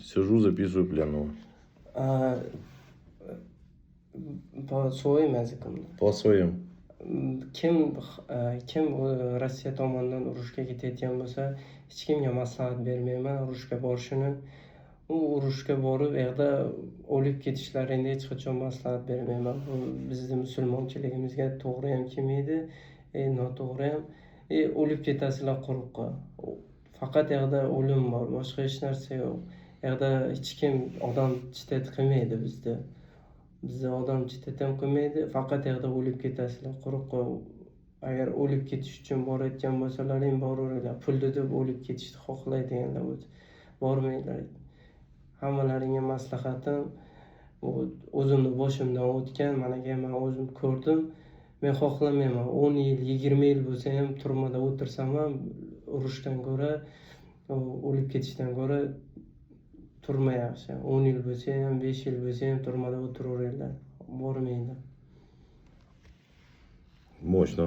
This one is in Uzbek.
Сижу, записываю пленного. Po своим языком. По своим. Kim Rossiya tomonidan urushga ketayotgan bo'lsa, hech kimga maslahat bermayman urushga borishini. U urushga borib, u yerda o'lib ketishlarini hech qachon maslahat bermayman. Bu bizning musulmonchiligimizga to'g'ri ham kelmaydi, noto'g'ri ham. O'lib ketasizlar quruqqa. Faqat u yerda o'lim bor, boshqa hech narsa yo'q. U yerda hech kim odam chidab qilmaydi bizda. Bizda odam chidab ham qilmaydi, faqat u yerda o'lib ketasizlar quruqqa. Agar o'lib ketish uchun borayotgan bo'lsalaring boraveringlar. Pulni deb o'lib ketishni xohlaydiganlar bormanglar. Hammalaringga maslahatim, o'zimni boshimdan o'tgan, mana men o'zim ko'rdim. Men xohlamayman 10 yil, 20 yil bo'lsa ham turmada o'tirsam ham urushdan ko'ra, o'lib ketishdan ko'ra turma yaxshi. 10 yil bo'lsa ham, 5 yil bo'lsa ham turmada o'tiraveringlar. Bormanglar. Мощно.